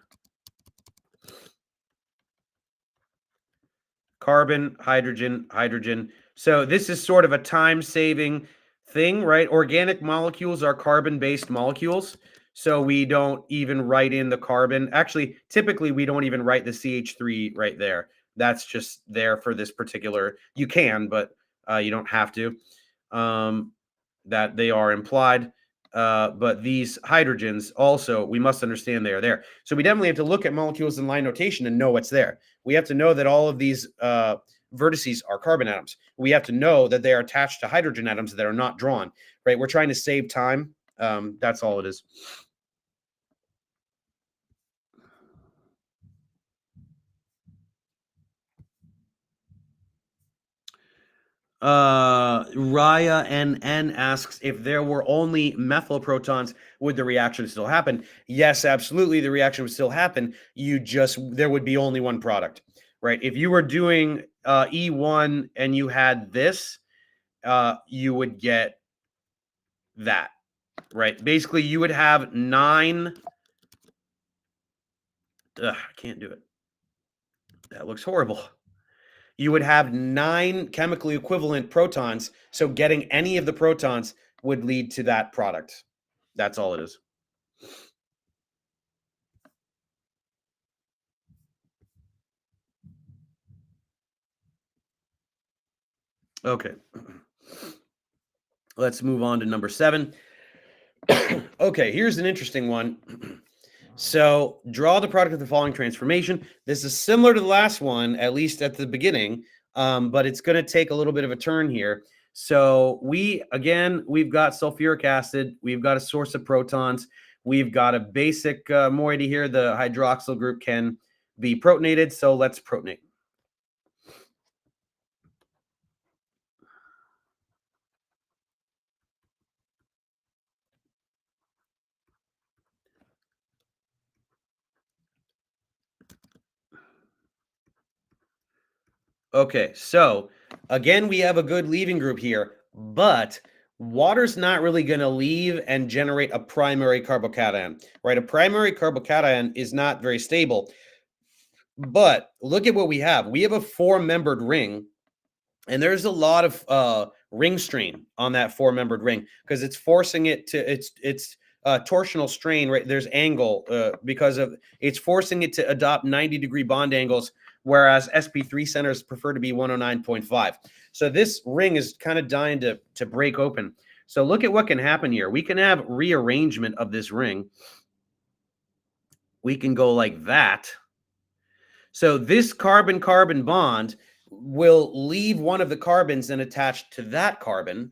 Carbon, hydrogen, hydrogen. So this is sort of a time-saving thing, right? Organic molecules are carbon-based molecules. So we don't even write in the carbon. Actually, typically, we don't even write the CH3 right there. That's just there for this particular. You can, but you don't have to. That they are implied. But these hydrogens also, we must understand they are there. So we definitely have to look at molecules in line notation and know what's there. We have to know that all of these vertices are carbon atoms. We have to know that they are attached to hydrogen atoms that are not drawn, right? We're trying to save time. That's all it is. Raya NN asks, if there were only methyl protons, would the reaction still happen? Yes, absolutely. The reaction would still happen. There would be only one product, right? If you were doing E1 and you had this, you would get that, right? Basically, you would have 9. I can't do it. That looks horrible. You would have 9 chemically equivalent protons. So getting any of the protons would lead to that product. That's all it is. Okay. Let's move on to number 7. Okay, here's an interesting one. So draw the product of the following transformation. This is similar to the last one, at least at the beginning, but it's going to take a little bit of a turn here. So we've got sulfuric acid. We've got a source of protons. We've got a basic moiety here. The hydroxyl group can be protonated. So let's protonate. Okay, so again, we have a good leaving group here, but water's not really going to leave and generate a primary carbocation, right? A primary carbocation is not very stable. But look at what we have. We have a four-membered ring, and there's a lot of ring strain on that four-membered ring because it's forcing it to its torsional strain, right? There's angle because of it's forcing it to adopt 90-degree bond angles, whereas sp3 centers prefer to be 109.5. So this ring is kind of dying to break open. So look at what can happen here. We can have rearrangement of this ring. We can go like that. So this carbon-carbon bond will leave one of the carbons and attach to that carbon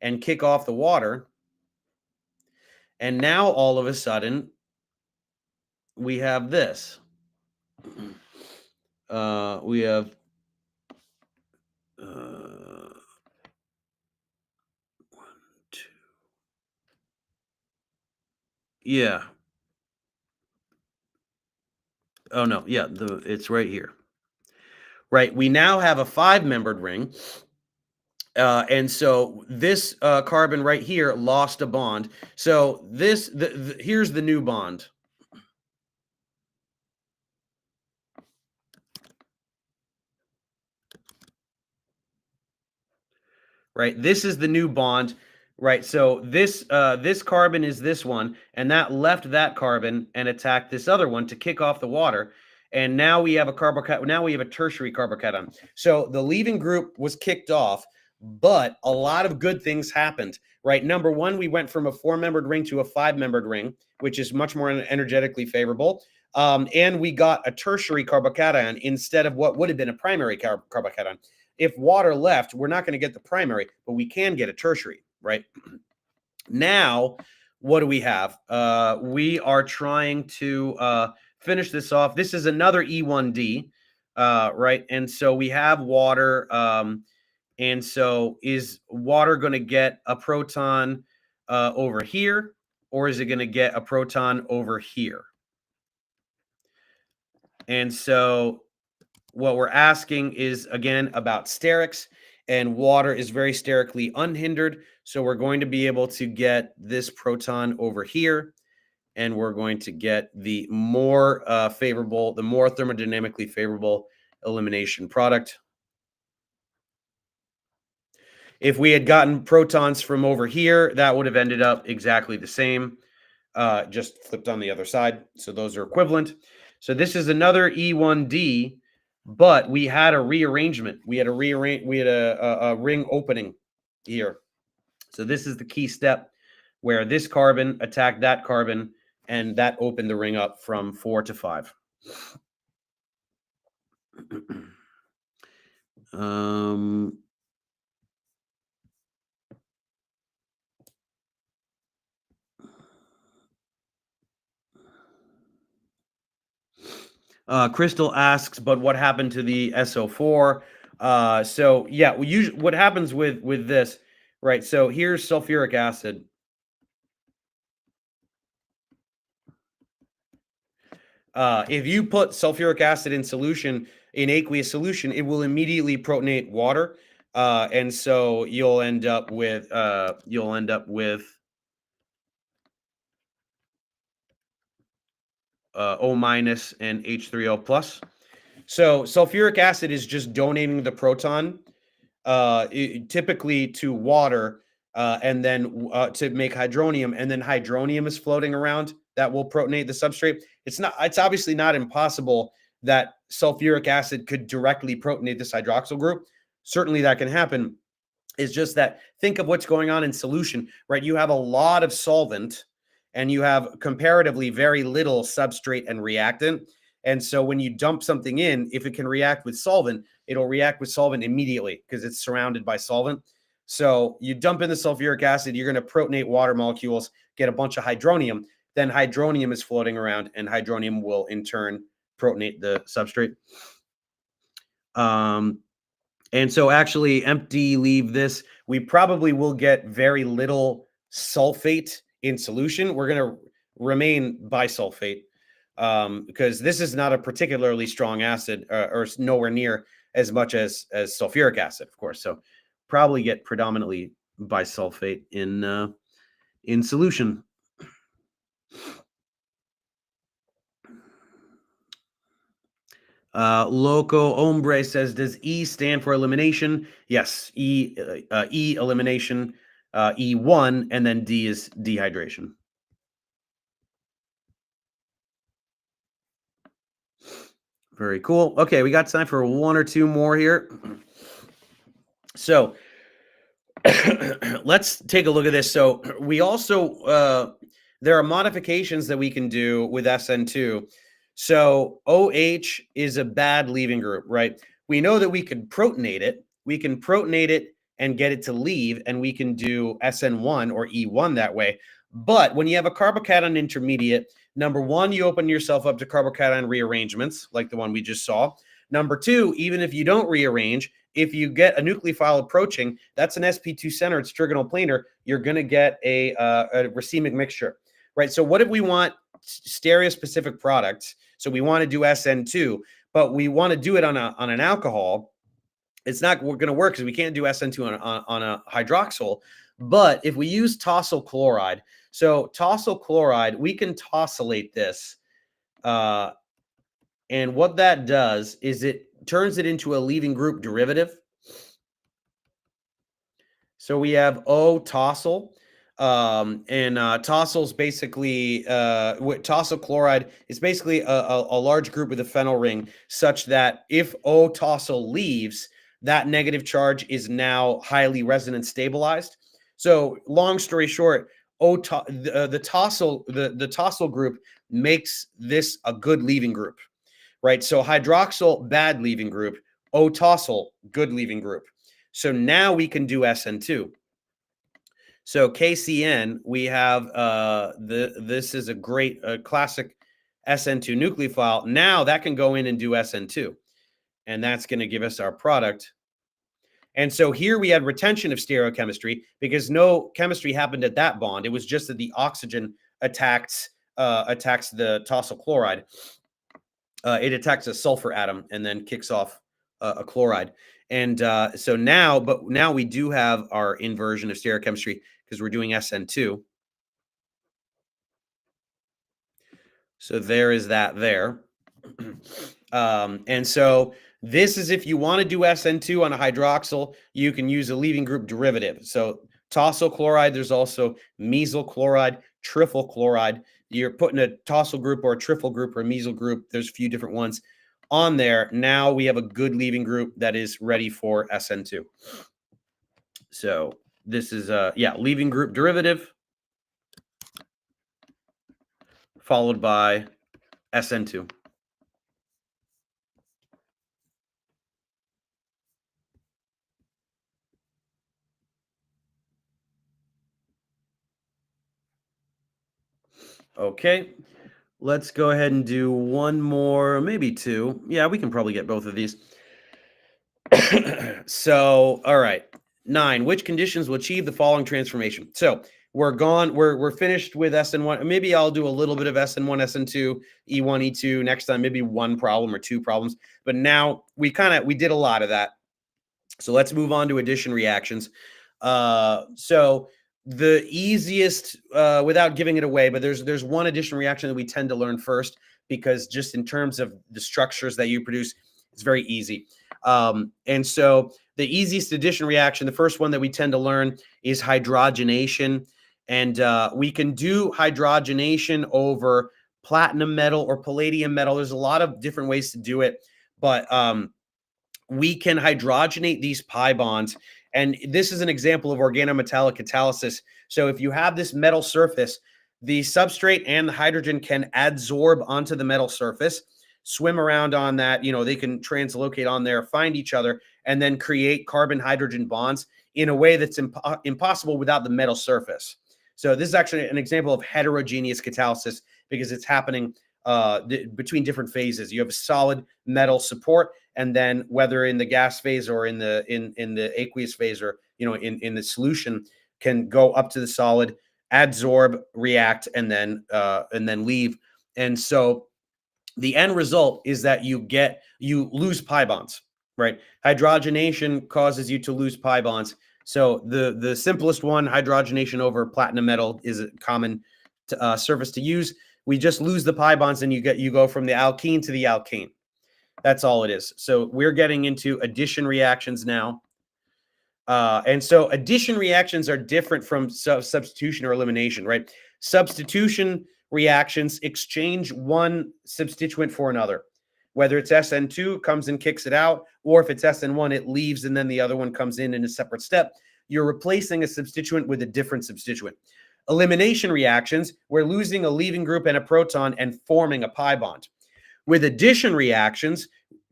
and kick off the water. And now all of a sudden, we have this. We have one, two. Yeah. Oh, no. Yeah, it's right here. Right. We now have a five-membered ring. And so this carbon right here lost a bond. So here's the new bond. Right? This is the new bond, right? So this carbon is this one, and that left that carbon and attacked this other one to kick off the water. And now we have a carbocation. Now we have a tertiary carbocation. So the leaving group was kicked off, but a lot of good things happened, right? Number one, we went from a four-membered ring to a five-membered ring, which is much more energetically favorable. And we got a tertiary carbocation instead of what would have been a primary carbocation. If water left, we're not going to get the primary, but we can get a tertiary, right? Now, what do we have? We are trying to finish this off. This is another E1D, right? And so we have water. And so is water going to get a proton over here, or is it going to get a proton over here? And so what we're asking is, again, about sterics, and water is very sterically unhindered. So we're going to be able to get this proton over here, and we're going to get the more favorable, the more thermodynamically favorable elimination product. If we had gotten protons from over here, that would have ended up exactly the same, just flipped on the other side. So those are equivalent. So this is another E1D, but we had a rearrangement. We had a ring opening here. So this is the key step where this carbon attacked that carbon, and that opened the ring up from 4 to 5. Crystal asks, but what happened to the SO4? So yeah, what happens with this, right? So here's sulfuric acid. If you put sulfuric acid in solution, in aqueous solution, it will immediately protonate water, and so you'll end up with O minus and H3O plus. So sulfuric acid is just donating the proton, typically to water, and then to make hydronium, and then hydronium is floating around that will protonate the substrate. It's obviously not impossible that sulfuric acid could directly protonate this hydroxyl group. Certainly that can happen. It's just that think of what's going on in solution, right? You have a lot of solvent and you have comparatively very little substrate and reactant. And so when you dump something in, if it can react with solvent, it'll react with solvent immediately because it's surrounded by solvent. So you dump in the sulfuric acid, you're going to protonate water molecules, get a bunch of hydronium. Then hydronium is floating around, and hydronium will in turn protonate the substrate. And so actually empty leave this, we probably will get very little sulfate in solution. We're going to remain bisulfate because this is not a particularly strong acid or nowhere near as much as sulfuric acid, of course. So probably get predominantly bisulfate in solution. Loco Hombre says, does E stand for elimination? Yes, E elimination, E1, and then D is dehydration. Very cool. Okay, we got time for one or two more here. So let's take a look at this. So we also, there are modifications that we can do with SN2. So OH is a bad leaving group, right? We know that we could protonate it. We can protonate it and get it to leave, and we can do SN1 or E1 that way. But when you have a carbocation intermediate, number one, you open yourself up to carbocation rearrangements, like the one we just saw. Number two, even if you don't rearrange, if you get a nucleophile approaching, that's an sp2 center, it's trigonal planar, you're going to get a racemic mixture, right? So what if we want stereospecific products? So we want to do SN2, but we want to do it on an alcohol. It's not going to work because we can't do SN2 on a hydroxyl. But if we use tosyl chloride, so tosyl chloride, we can tosylate this. And what that does is it turns it into a leaving group derivative. So we have O-tosyl. And tosyl is basically tosyl chloride is basically a large group with a phenyl ring, such that if O-tosyl leaves, that negative charge is now highly resonance stabilized. So long story short, the tosyl group makes this a good leaving group, right? So hydroxyl, bad leaving group, O-tosyl, good leaving group. So now we can do SN2. So KCN, we have this is a great classic SN2 nucleophile. Now that can go in and do SN2, and that's going to give us our product. And so here we had retention of stereochemistry because no chemistry happened at that bond. It was just that the oxygen attacks the tosyl chloride. It attacks a sulfur atom and then kicks off a chloride. And so now we do have our inversion of stereochemistry because we're doing SN2. So there is that there. And so this is if you want to do SN2 on a hydroxyl, you can use a leaving group derivative. So tosyl chloride, there's also mesyl chloride, trifle chloride. You're putting a tosyl group or a trifle group or a mesyl group. There's a few different ones on there. Now we have a good leaving group that is ready for SN2. So this is leaving group derivative followed by SN2. Okay, let's go ahead and do one more, maybe two. Yeah, we can probably get both of these. So, all right. 9. Which conditions will achieve the following transformation? So we're gone. We're finished with SN1. Maybe I'll do a little bit of SN1, SN2, E1, E2 next time. Maybe one problem or two problems. But now we did a lot of that. So let's move on to addition reactions. So the easiest, without giving it away, but there's one addition reaction that we tend to learn first because just in terms of the structures that you produce, it's very easy. And so the easiest addition reaction, the first one that we tend to learn is hydrogenation. And we can do hydrogenation over platinum metal or palladium metal. There's a lot of different ways to do it, but we can hydrogenate these pi bonds. And this is an example of organometallic catalysis. So if you have this metal surface, the substrate and the hydrogen can adsorb onto the metal surface. swim around on that. They can translocate on there, find each other, and then create carbon-hydrogen bonds in a way that's impossible without the metal surface. So this is actually an example of heterogeneous catalysis because it's happening between different phases. You have a solid metal support, and then whether in the gas phase or in the aqueous phase, or in the solution, can go up to the solid, adsorb, react, and then leave. And so the end result is that you lose pi bonds, right? Hydrogenation causes you to lose pi bonds. So the simplest one, hydrogenation over platinum metal, is a common surface to use. We just lose the pi bonds, and you go from the alkene to the alkane. That's all it is. So we're getting into addition reactions now. And so addition reactions are different from substitution or elimination, right? Substitution reactions exchange one substituent for another. Whether it's SN2 comes and kicks it out, or if it's SN1, it leaves and then the other one comes in a separate step. You're replacing a substituent with a different substituent. Elimination reactions, we're losing a leaving group and a proton and forming a pi bond. With addition reactions,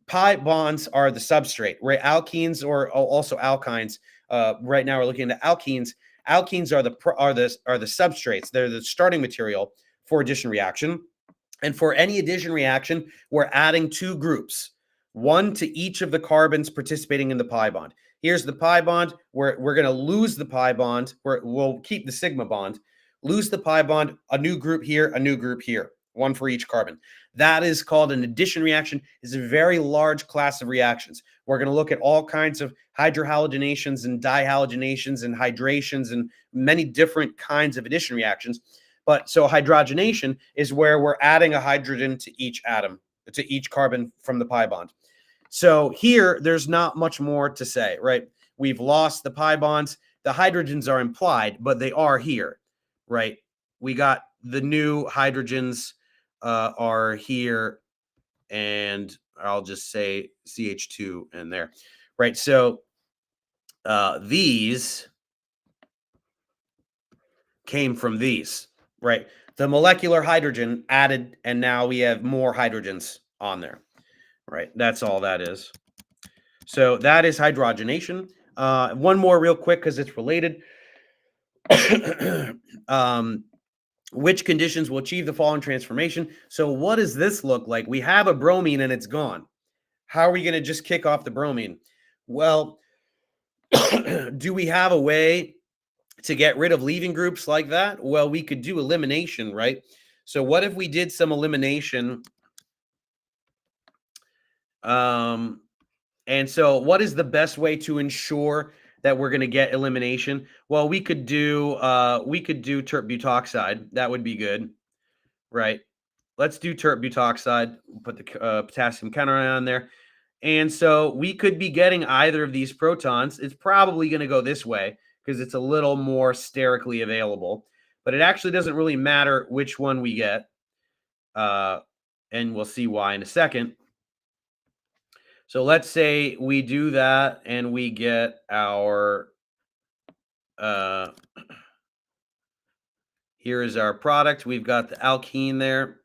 pi bonds are the substrate, right? Alkenes, or also alkynes. Right now we're looking at alkenes. Alkenes are the substrates. They're the starting material for addition reaction. And for any addition reaction, we're adding two groups, one to each of the carbons participating in the pi bond. Here's the pi bond. We're going to lose the pi bond. We'll keep the sigma bond, lose the pi bond, a new group here, a new group here, one for each carbon. That is called an addition reaction. It's a very large class of reactions. We're going to look at all kinds of hydrohalogenations and dihalogenations and hydrations and many different kinds of addition reactions. But so hydrogenation is where we're adding a hydrogen to each atom, to each carbon from the pi bond. So here, there's not much more to say, right? We've lost the pi bonds. The hydrogens are implied, but they are here, right? We got the new hydrogens are here, and I'll just say CH2 in there, right? So these came from these, right? The molecular hydrogen added, and now we have more hydrogens on there, right? That's all that is. So that is hydrogenation. One more real quick because it's related. Which conditions will achieve the following transformation? So what does this look like? We have a bromine and it's gone. How are we going to just kick off the bromine? Well, do we have a way to get rid of leaving groups like that? Well, we could do elimination, right? So what if we did some elimination? And so what is the best way to ensure that we're going to get elimination? Well, we could do tert butoxide. That would be good, right? Let's do tert butoxide. Put the potassium counterion there. And so we could be getting either of these protons. It's probably going to go this way because it's a little more sterically available. But it actually doesn't really matter which one we get. And we'll see why in a second. So let's say we do that and we get our, here is our product. We've got the alkene there.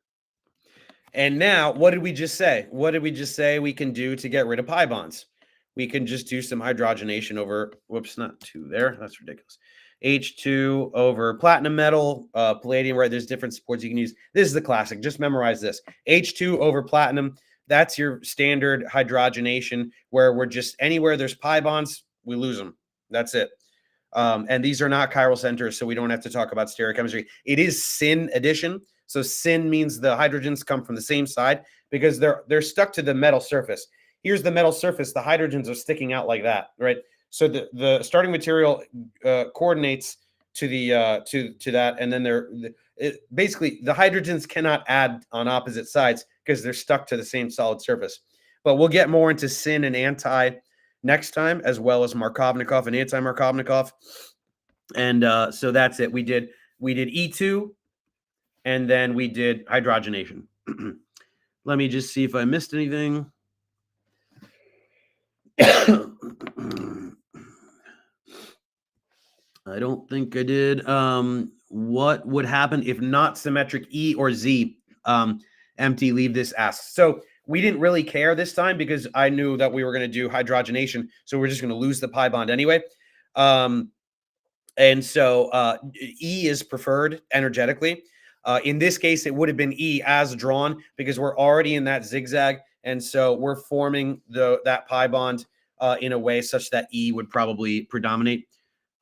And now, what did we just say? What did we just say we can do to get rid of pi bonds? We can just do some hydrogenation over, whoops, not 2 there. That's ridiculous. H2 over platinum metal, palladium, right? There's different supports you can use. This is the classic. Just memorize this. H2 over platinum. That's your standard hydrogenation where we're just anywhere there's pi bonds, we lose them. That's it. And these are not chiral centers, so we don't have to talk about stereochemistry. It is syn addition. So syn means the hydrogens come from the same side because they're stuck to the metal surface. Here's the metal surface. The hydrogens are sticking out like that, right? So the starting material coordinates to the to that, and then basically the hydrogens cannot add on opposite sides because they're stuck to the same solid surface. But we'll get more into syn and anti next time, as well as Markovnikov and anti-Markovnikov. And so that's it. We did E2, and then we did hydrogenation. Let me just see if I missed anything. I don't think I did. What would happen if not symmetric E or Z? Empty, leave this asks. So we didn't really care this time because I knew that we were going to do hydrogenation. So we're just going to lose the pi bond anyway. And so E is preferred energetically. In this case, it would have been E as drawn because we're already in that zigzag. And so we're forming that pi bond in a way such that E would probably predominate.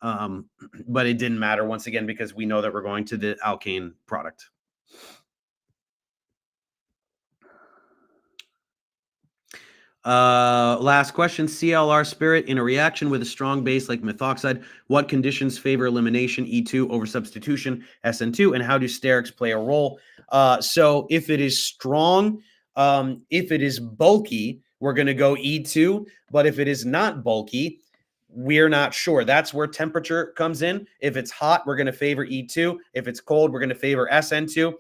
But it didn't matter once again because we know that we're going to the alkane product. Last question. CLR spirit in a reaction with a strong base like methoxide. What conditions favor elimination, E2 over substitution, SN2, and how do sterics play a role? So if it is strong, if it is bulky, we're going to go E2. But if it is not bulky, we're not sure. That's where temperature comes in. If it's hot, we're going to favor E2. If it's cold, we're going to favor SN2.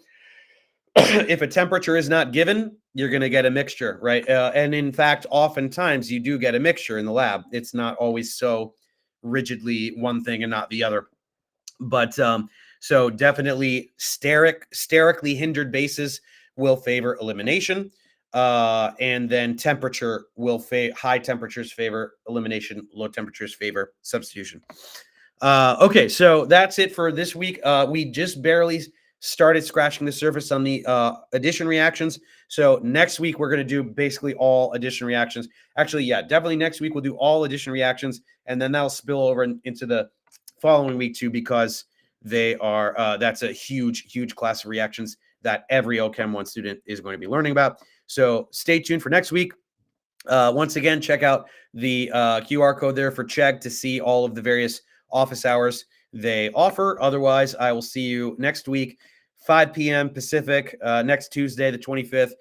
If a temperature is not given, you're going to get a mixture, right? And in fact, oftentimes you do get a mixture in the lab. It's not always so rigidly one thing and not the other. But so definitely sterically hindered bases will favor elimination. And then temperature will high temperatures favor elimination, low temperatures favor substitution. Okay, so that's it for this week. We just barely started scratching the surface on the addition reactions. So next week, we're going to do basically all addition reactions. Actually, yeah, definitely next week, we'll do all addition reactions, and then that'll spill over into the following week too, because they are, that's a huge class of reactions that every OChem 1 student is going to be learning about. So stay tuned for next week. Once again, check out the QR code there for Chegg to see all of the various office hours they offer. Otherwise, I will see you next week, 5 p.m. Pacific, next Tuesday, the 25th,